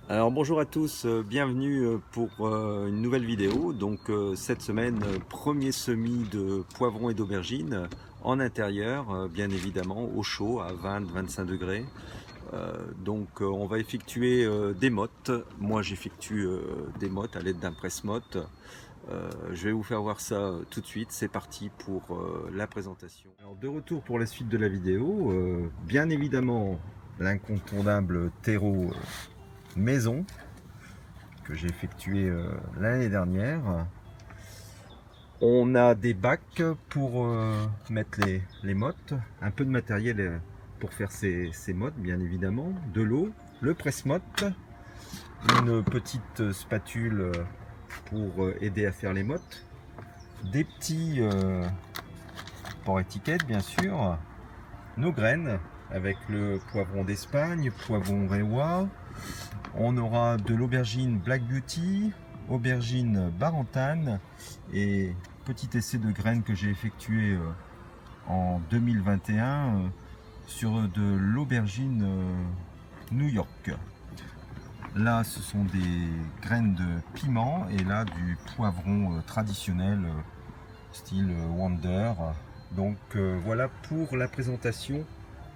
Alors bonjour à tous, bienvenue pour une nouvelle vidéo. Donc cette semaine, premier semis de poivrons et d'aubergines en intérieur, bien évidemment, au chaud, à 20-25 degrés. On va effectuer des mottes. Moi j'effectue des mottes à l'aide d'un presse-motte. Je vais vous faire voir ça tout de suite. C'est parti pour la présentation. Alors de retour pour la suite de la vidéo. Bien évidemment, l'incontournable terreau maison que j'ai effectué l'année dernière. On a des bacs pour mettre les mottes, un peu de matériel pour faire ces mottes, bien évidemment, de l'eau, le presse-motte, une petite spatule pour aider à faire les mottes, des petits pour étiquette, bien sûr, nos graines avec le poivron d'Espagne, poivron réois. On aura de l'aubergine Black Beauty, aubergine Barentane et petit essai de graines que j'ai effectué en 2021 sur de l'aubergine New York. Là, ce sont des graines de piment et là du poivron traditionnel style Wonder. Donc voilà pour la présentation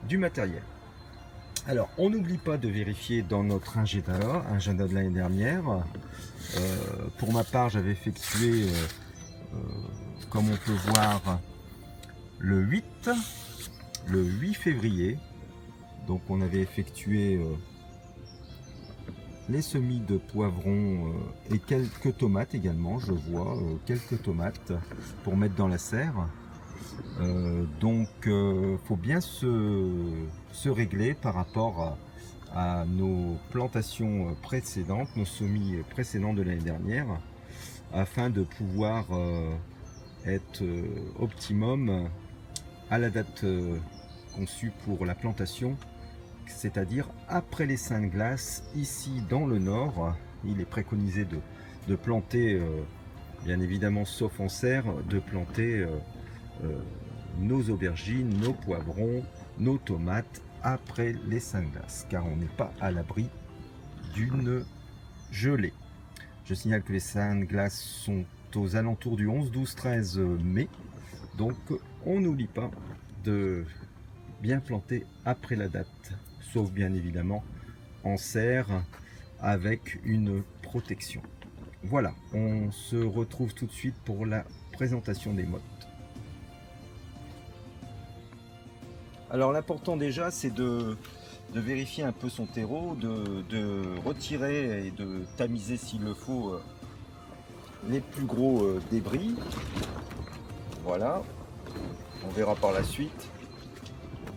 du matériel. Alors, on n'oublie pas de vérifier dans notre agenda de l'année dernière. Pour ma part, j'avais effectué, comme on peut voir, le 8 février. Donc, on avait effectué les semis de poivrons et quelques tomates également. Je vois quelques tomates pour mettre dans la serre. Faut bien se régler par rapport à nos plantations précédentes, nos semis précédents de l'année dernière, afin de pouvoir être optimum à la date conçue pour la plantation, c'est-à-dire après les Saintes Glaces. Ici dans le nord, il est préconisé de planter, bien évidemment sauf en serre, de planter nos aubergines, nos poivrons, nos tomates après les Saintes Glaces, car on n'est pas à l'abri d'une gelée. Je signale que les Saintes Glaces sont aux alentours du 11, 12, 13 mai, donc on n'oublie pas de bien planter après la date, sauf bien évidemment en serre avec une protection. Voilà, on se retrouve tout de suite pour la présentation des mottes. Alors l'important déjà c'est de vérifier un peu son terreau, de retirer et de tamiser s'il le faut les plus gros débris. Voilà, on verra par la suite.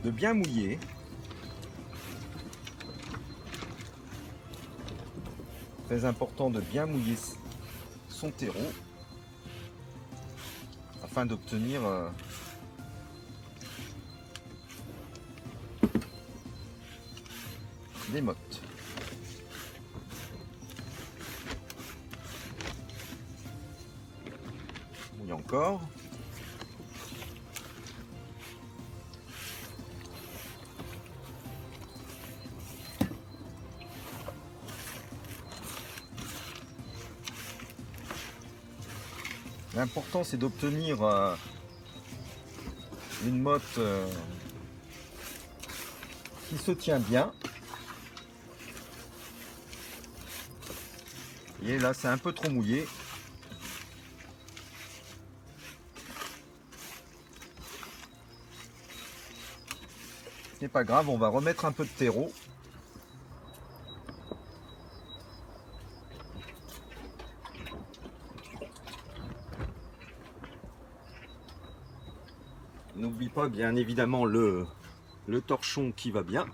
De bien mouiller. Très important de bien mouiller son terreau afin d'obtenir des mottes. Mouille encore. L'important c'est d'obtenir une motte qui se tient bien. Et là c'est un peu trop mouillé. Ce n'est pas grave, on va remettre un peu de terreau. N'oublie pas bien évidemment le torchon qui va bien.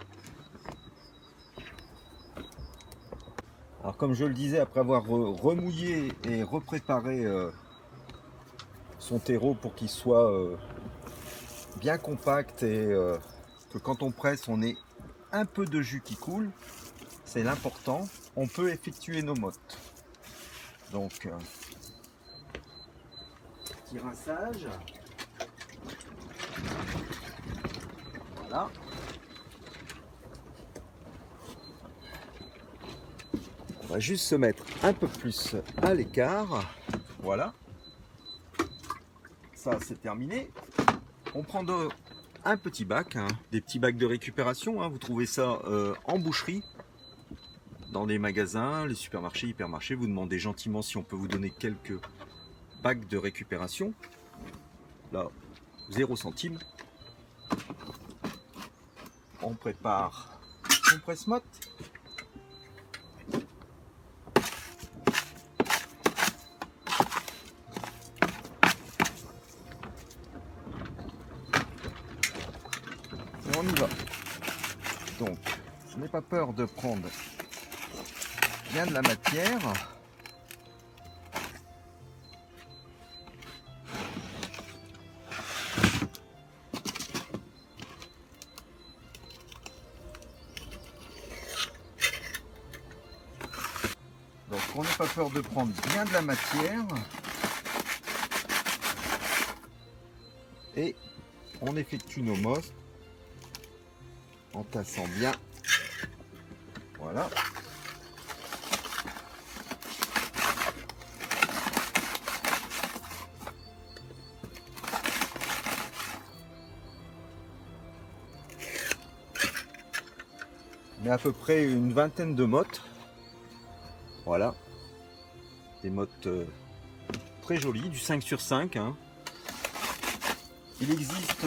Alors comme je le disais, après avoir remouillé et repréparé son terreau pour qu'il soit bien compact et que quand on presse on ait un peu de jus qui coule, c'est l'important, on peut effectuer nos mottes. Donc petit rinçage. Voilà. va juste se mettre un peu plus à l'écart. Voilà. Ça, c'est terminé. On prend un petit bac, hein, des petits bacs de récupération. Hein, vous trouvez ça en boucherie, dans les magasins, les supermarchés, hypermarchés. Vous demandez gentiment si on peut vous donner quelques bacs de récupération. Là, 0 centime. On prépare son presse-motte. Et on y va. Donc, je n'ai pas peur de prendre bien de la matière. Donc on n'a pas peur de prendre bien de la matière. Et on effectue nos mosses en tassant bien. Voilà. On met à peu près une vingtaine de mottes. Voilà. Des mottes très jolies, du 5 sur 5. Hein. Il existe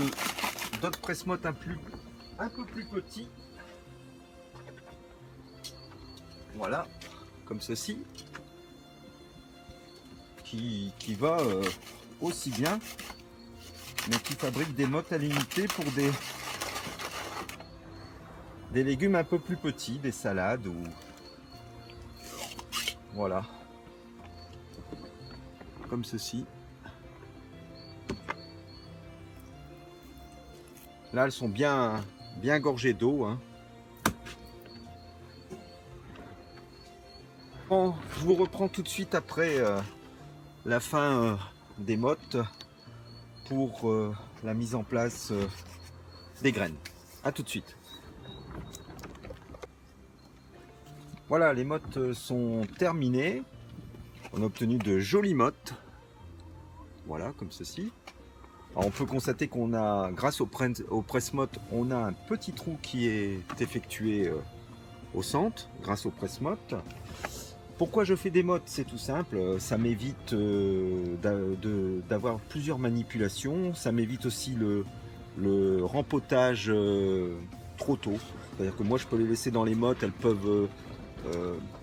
d'autres presse-mottes un peu plus petits. Voilà, comme ceci. Qui va aussi bien, mais qui fabrique des mottes à l'unité pour des légumes un peu plus petits, des salades ou voilà, comme ceci. Là, elles sont bien gorgées d'eau. Hein. Bon, je vous reprends tout de suite après la fin des mottes pour la mise en place des graines. A tout de suite. Voilà, les mottes sont terminées. On a obtenu de jolies mottes. Voilà, comme ceci. Alors, on peut constater qu'on a, grâce au presse-motte, on a un petit trou qui est effectué au centre, grâce au presse-motte. Pourquoi je fais des mottes? C'est tout simple, ça m'évite d'avoir plusieurs manipulations, ça m'évite aussi le rempotage trop tôt. C'est-à-dire que moi je peux les laisser dans les mottes, elles peuvent,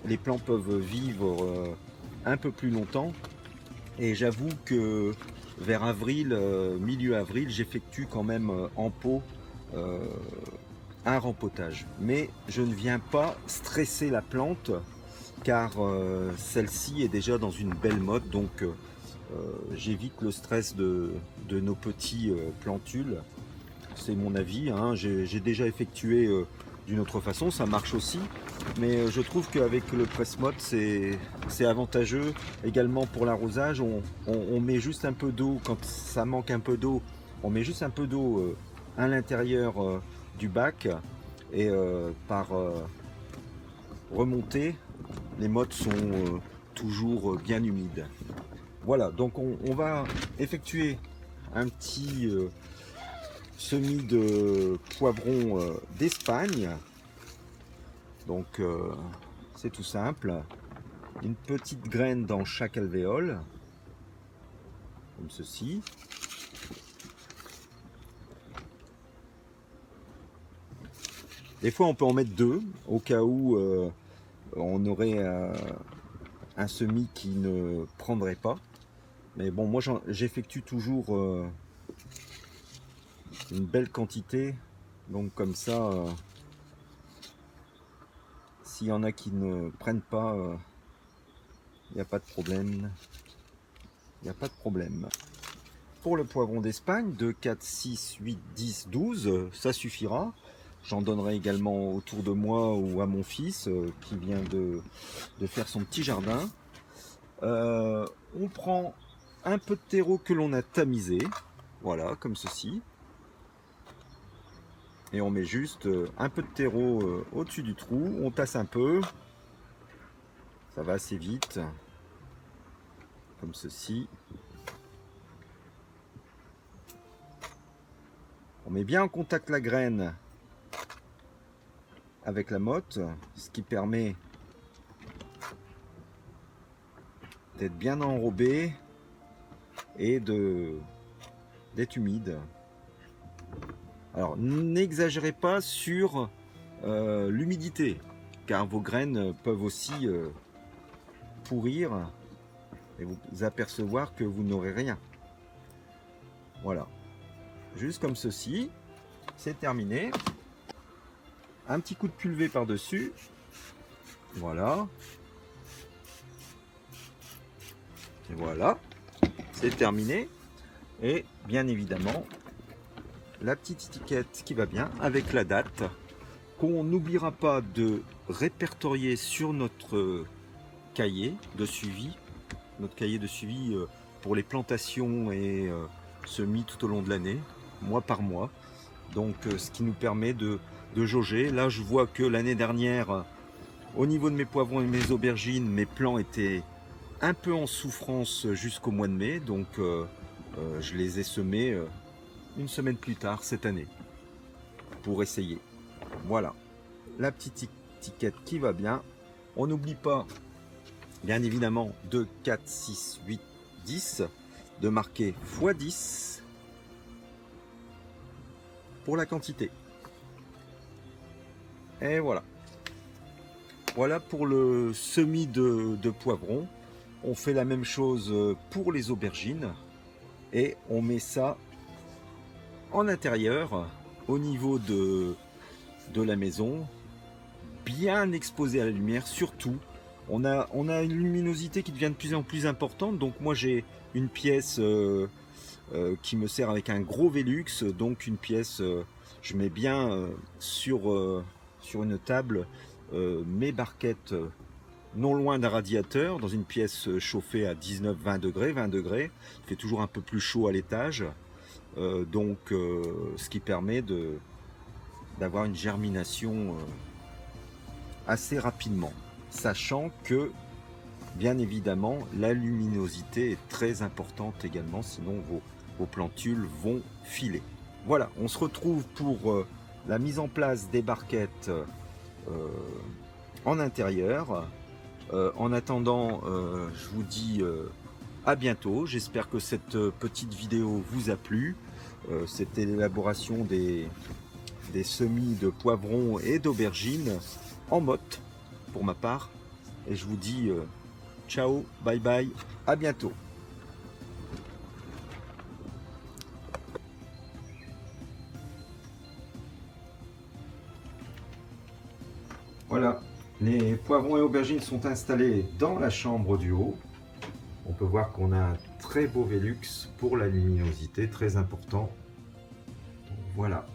les plants peuvent vivre un peu plus longtemps. Et j'avoue que vers avril, milieu avril, j'effectue quand même en pot un rempotage. Mais je ne viens pas stresser la plante car celle-ci est déjà dans une belle motte, donc j'évite le stress de nos petits plantules. C'est mon avis, hein. J'ai déjà effectué d'une autre façon, ça marche aussi, mais je trouve qu'avec le presse-motte c'est avantageux. Également pour l'arrosage, on met juste un peu d'eau, quand ça manque un peu d'eau, on met juste un peu d'eau à l'intérieur du bac, et par remontée, les mottes sont toujours bien humides. Voilà, donc on va effectuer un petit semis de poivrons d'Espagne. Donc c'est tout simple. Une petite graine dans chaque alvéole, comme ceci. Des fois on peut en mettre deux, au cas où on aurait un semis qui ne prendrait pas. Mais bon, moi j'effectue toujours une belle quantité, donc comme ça, s'il y en a qui ne prennent pas, il n'y a pas de problème. Il n'y a pas de problème. Pour le poivron d'Espagne, de 4, 6, 8, 10, 12, ça suffira. J'en donnerai également autour de moi ou à mon fils qui vient de faire son petit jardin. On prend un peu de terreau que l'on a tamisé, voilà, comme ceci. Et on met juste un peu de terreau au-dessus du trou, on tasse un peu. Ça va assez vite, comme ceci. On met bien en contact la graine avec la motte, ce qui permet d'être bien enrobé et d'être humide. Alors n'exagérez pas sur l'humidité, car vos graines peuvent aussi pourrir et vous apercevoir que vous n'aurez rien. Voilà, juste comme ceci, c'est terminé. Un petit coup de pulvé par dessus, voilà, et voilà, c'est terminé. Et bien évidemment la petite étiquette qui va bien avec la date, qu'on n'oubliera pas de répertorier sur notre cahier de suivi, pour les plantations et semis tout au long de l'année, mois par mois. Donc ce qui nous permet de jauger. Là je vois que l'année dernière, au niveau de mes poivrons et mes aubergines, mes plants étaient un peu en souffrance jusqu'au mois de mai, donc je les ai semés une semaine plus tard cette année pour essayer. Voilà, la petite étiquette qui va bien. On n'oublie pas bien évidemment de 4, 6, 8, 10 de marquer x10 pour la quantité. Et voilà. Voilà pour le semis de poivrons. On fait la même chose pour les aubergines et on met ça en intérieur au niveau de la maison, bien exposé à la lumière. Surtout on a une luminosité qui devient de plus en plus importante, donc moi j'ai une pièce qui me sert avec un gros Velux, donc une pièce je mets bien sur une table mes barquettes non loin d'un radiateur, dans une pièce chauffée à 19-20 degrés, 20 degrés, il fait toujours un peu plus chaud à l'étage, ce qui permet d'avoir une germination assez rapidement, sachant que bien évidemment la luminosité est très importante également, sinon vos plantules vont filer. Voilà, on se retrouve pour la mise en place des barquettes en intérieur. En attendant, je vous dis à bientôt. J'espère que cette petite vidéo vous a plu. C'était l'élaboration des semis de poivrons et d'aubergines en motte pour ma part. Et je vous dis ciao, bye bye, à bientôt. Voilà, les poivrons et aubergines sont installés dans la chambre du haut. On peut voir qu'on a un très beau Velux pour la luminosité, très important. Voilà.